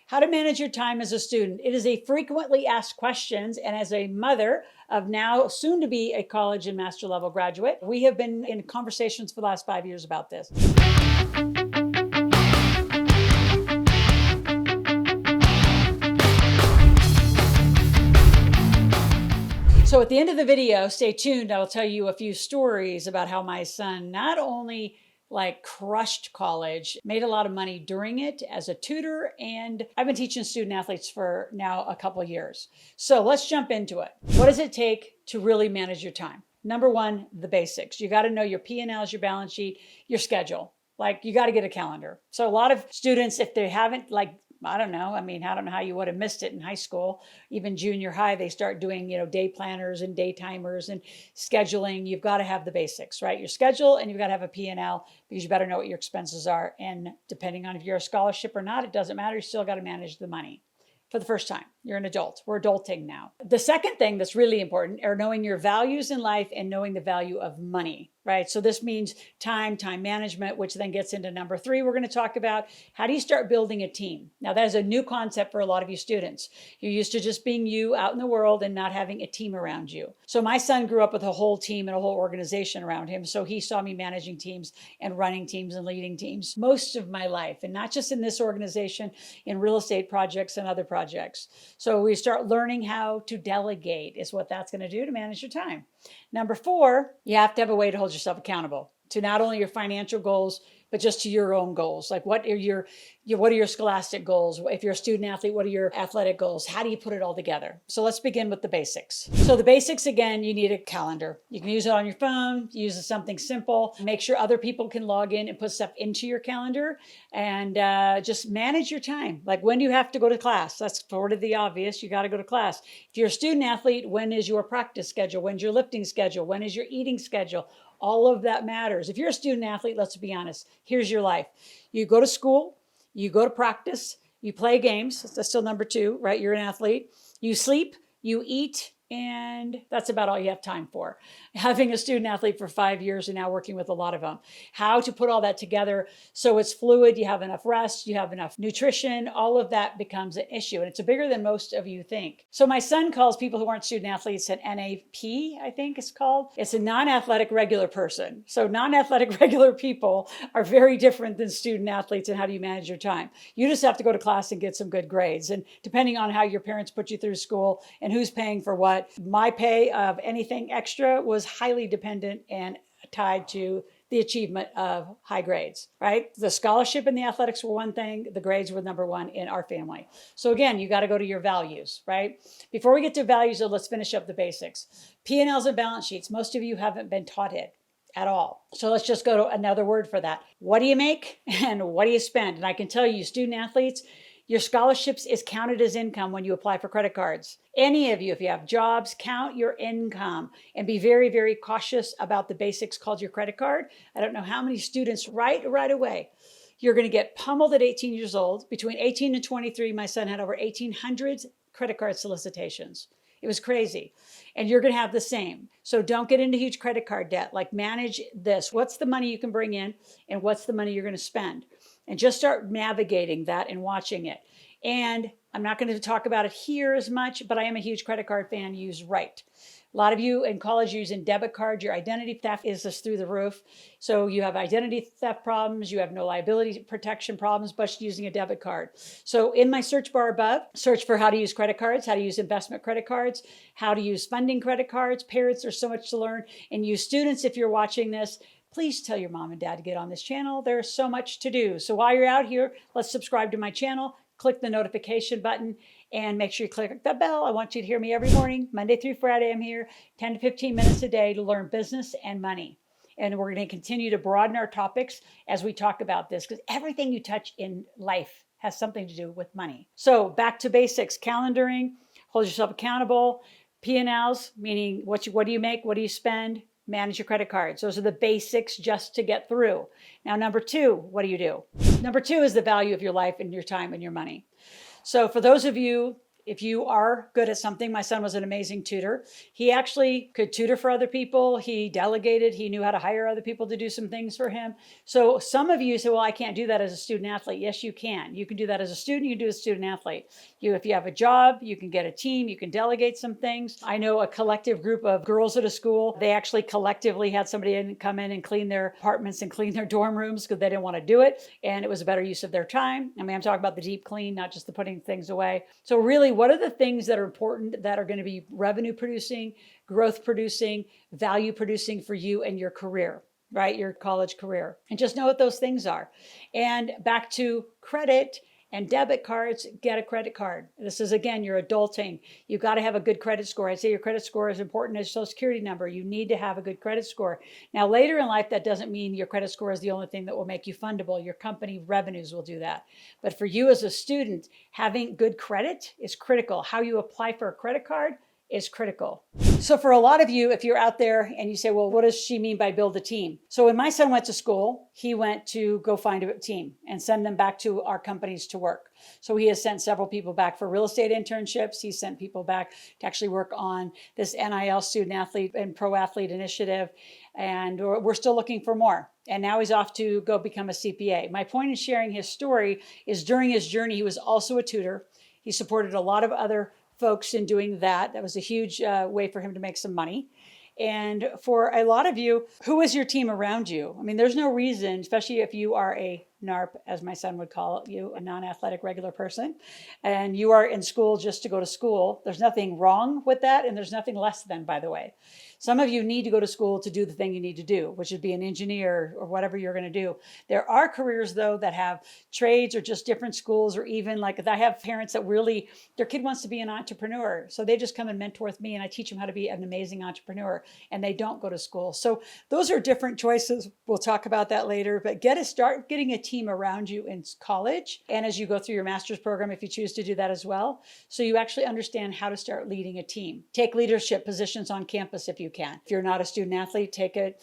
How to manage your time as a student. It is a frequently asked questions, and as a mother of now soon to be a college and master level graduate, we have been in conversations for the last 5 years about this. So at the end of the video, stay tuned. I will tell you a few stories about how my son not only crushed college, made a lot of money during it as a tutor, and I've been teaching student athletes for now a couple of years. So let's jump into it. What does it take to really manage your time? Number one, the basics. You got to know your P&Ls, your balance sheet, your schedule. You got to get a calendar. So a lot of students, if they haven't I don't know how you would have missed it in high school, even junior high, they start doing, day planners and day timers and scheduling. You've got to have the basics, right? Your schedule, and you've got to have a P&L because you better know what your expenses are. And depending on if you're a scholarship or not, it doesn't matter. You still got to manage the money. For the first time, you're an adult. We're adulting now. The second thing that's really important are knowing your values in life and knowing the value of money, right? So this means time management, which then gets into number 3. We're going to talk about how do you start building a team? Now that is a new concept for a lot of you students. You're used to just being you out in the world and not having a team around you. So my son grew up with a whole team and a whole organization around him. So he saw me managing teams and running teams and leading teams most of my life, and not just in this organization, in real estate projects and other projects. So we start learning how to delegate is what that's going to do to manage your time. Number 4, you have to have a way to hold yourself accountable to not only your financial goals, but just to your own goals. What are your scholastic goals? If you're a student athlete, what are your athletic goals? How do you put it all together? So let's begin with the basics. So the basics, again, you need a calendar. You can use it on your phone, use something simple. Make sure other people can log in and put stuff into your calendar, and just manage your time. When do you have to go to class? That's sort of the obvious. You got to go to class. If you're a student athlete, when is your practice schedule? When's your lifting schedule? When is your eating schedule? All of that matters. If you're a student athlete, let's be honest, here's your life. You go to school, you go to practice, you play games. That's still number 2, right? You're an athlete. You sleep, you eat, and that's about all you have time for. Having a student athlete for 5 years and now working with a lot of them. How to put all that together so it's fluid, you have enough rest, you have enough nutrition, all of that becomes an issue. And it's bigger than most of you think. So my son calls people who aren't student athletes an NAP, I think it's called. It's a non-athletic regular person. So non-athletic regular people are very different than student athletes in how do you manage your time. You just have to go to class and get some good grades. And depending on how your parents put you through school and who's paying for what, my pay of anything extra was highly dependent and tied to the achievement of high grades, right? The scholarship and the athletics were one thing. The grades were number 1 in our family. So again, you got to go to your values, right? Before we get to values, though, let's finish up the basics. P&Ls and balance sheets. Most of you haven't been taught it at all. So let's just go to another word for that. What do you make and what do you spend? And I can tell you, student athletes, your scholarships is counted as income when you apply for credit cards. Any of you, if you have jobs, count your income and be very, very cautious about the basics called your credit card. I don't know how many students right away. You're going to get pummeled at 18 years old. Between 18 and 23, my son had over 1,800 credit card solicitations. It was crazy. And you're going to have the same. So don't get into huge credit card debt. Manage this. What's the money you can bring in and what's the money you're going to spend? And just start navigating that and watching it. And I'm not going to talk about it here as much, but I am a huge credit card fan. Use right. A lot of you in college using debit cards, your identity theft is just through the roof. So you have identity theft problems, you have no liability protection problems, but using a debit card. So in my search bar above, search for how to use credit cards, how to use investment credit cards, how to use funding credit cards. Parents, there's so much to learn. And you students, if you're watching this, please tell your mom and dad to get on this channel. There's so much to do. So while you're out here, let's subscribe to my channel, click the notification button, and make sure you click the bell. I want you to hear me every morning, Monday through Friday. I'm here 10 to 15 minutes a day to learn business and money. And we're going to continue to broaden our topics as we talk about this, because everything you touch in life has something to do with money. So back to basics, calendaring, hold yourself accountable, P&Ls, meaning what do you make, what do you spend, manage your credit cards. Those are the basics just to get through. Now, number 2, what do you do? Number 2 is the value of your life and your time and your money. So for those of you If you are good at something, my son was an amazing tutor. He actually could tutor for other people. He delegated. He knew how to hire other people to do some things for him. So some of you say, well, I can't do that as a student athlete. Yes, you can. You can do that as a student. You can do as a student athlete. If you have a job, you can get a team. You can delegate some things. I know a collective group of girls at a school. They actually collectively had somebody come in and clean their apartments and clean their dorm rooms because they didn't want to do it. And it was a better use of their time. I mean, I'm talking about the deep clean, not just the putting things away. So really, what are the things that are important that are going to be revenue producing, growth producing, value producing for you and your career, right? Your college career. And just know what those things are. And back to credit and debit cards, get a credit card. This is, again, you're adulting. You've got to have a good credit score. I'd say your credit score is important as your social security number. You need to have a good credit score. Now, later in life, that doesn't mean your credit score is the only thing that will make you fundable. Your company revenues will do that. But for you as a student, having good credit is critical. How you apply for a credit card is critical. So for a lot of you, if you're out there and you say, well, what does she mean by build a team? So when my son went to school, he went to go find a team and send them back to our companies to work. So he has sent several people back for real estate internships. He's sent people back to actually work on this NIL student athlete and pro athlete initiative. And we're still looking for more. And now he's off to go become a CPA. My point in sharing his story is during his journey, he was also a tutor. He supported a lot of other folks in doing that. That was a huge way for him to make some money. And for a lot of you, who is your team around you? I mean, there's no reason, especially if you are a NARP, as my son would call you, a non-athletic regular person, and you are in school just to go to school. There's nothing wrong with that, and there's nothing less than, by the way. Some of you need to go to school to do the thing you need to do, which would be an engineer or whatever you're going to do. There are careers, though, that have trades or just different schools, or even like I have parents that really, their kid wants to be an entrepreneur. So they just come and mentor with me, and I teach them how to be an amazing entrepreneur, and they don't go to school. So those are different choices. We'll talk about that later, but start getting a team around you in college. And as you go through your master's program, if you choose to do that as well, so you actually understand how to start leading a team. Take leadership positions on campus if you can. If you're not a student athlete, take it,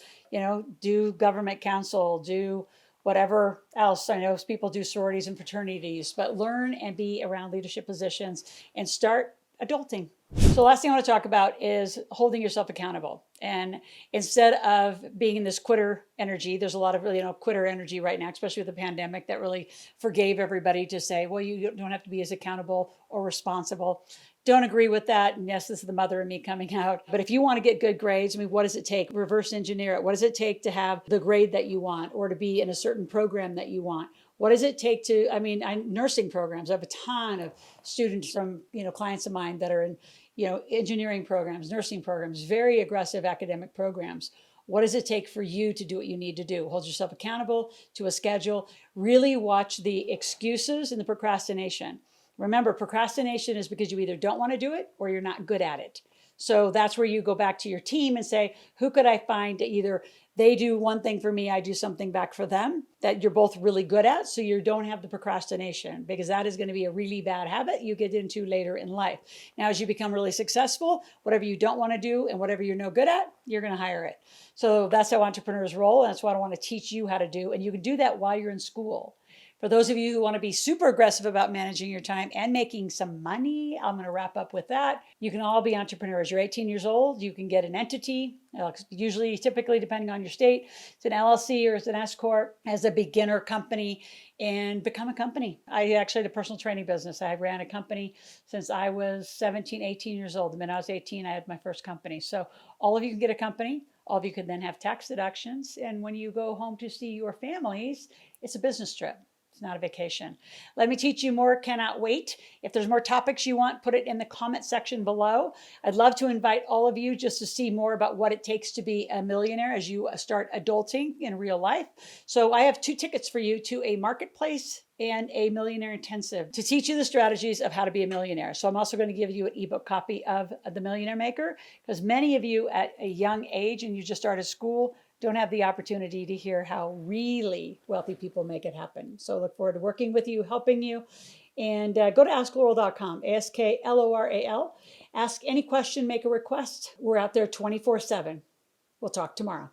do government council, do whatever else. I know people do sororities and fraternities, but learn and be around leadership positions and start adulting. So last thing I want to talk about is holding yourself accountable. And instead of being in this quitter energy, there's a lot of quitter energy right now, especially with the pandemic, that really forgave everybody to say, well, you don't have to be as accountable or responsible. Don't agree with that. And yes, this is the mother in me coming out. But if you want to get good grades, I mean, what does it take? Reverse engineer it. What does it take to have the grade that you want or to be in a certain program that you want? What does it take to, nursing programs. I have a ton of students from, clients of mine that are in, engineering programs, nursing programs, very aggressive academic programs. What does it take for you to do what you need to do? Hold yourself accountable to a schedule. Really watch the excuses and the procrastination. Remember, procrastination is because you either don't want to do it or you're not good at it. So that's where you go back to your team and say, who could I find to either they do one thing for me, I do something back for them that you're both really good at, so you don't have the procrastination, because that is going to be a really bad habit you get into later in life. Now, as you become really successful, whatever you don't want to do and whatever you're no good at, you're going to hire it. So that's how entrepreneurs roll, and that's what I want to teach you how to do. And you can do that while you're in school. For those of you who want to be super aggressive about managing your time and making some money, I'm going to wrap up with that. You can all be entrepreneurs. You're 18 years old. You can get an entity, typically, depending on your state, it's an LLC or it's an S Corp, as a beginner company, and become a company. I actually had a personal training business. I ran a company since I was 17, 18 years old. And when I was 18, I had my first company. So all of you can get a company. All of you can then have tax deductions. And when you go home to see your families, it's a business trip. It's not a vacation. Let me teach you more. Cannot wait. If there's more topics you want, put it in the comment section below. I'd love to invite all of you just to see more about what it takes to be a millionaire as you start adulting in real life. So I have 2 tickets for you to a marketplace and a millionaire intensive to teach you the strategies of how to be a millionaire. So I'm also going to give you an ebook copy of The Millionaire Maker, because many of you at a young age and you just started school don't have the opportunity to hear how really wealthy people make it happen. So I look forward to working with you, helping you. And go to askloral.com, AskLoral. Ask any question, make a request. We're out there 24/7. We'll talk tomorrow.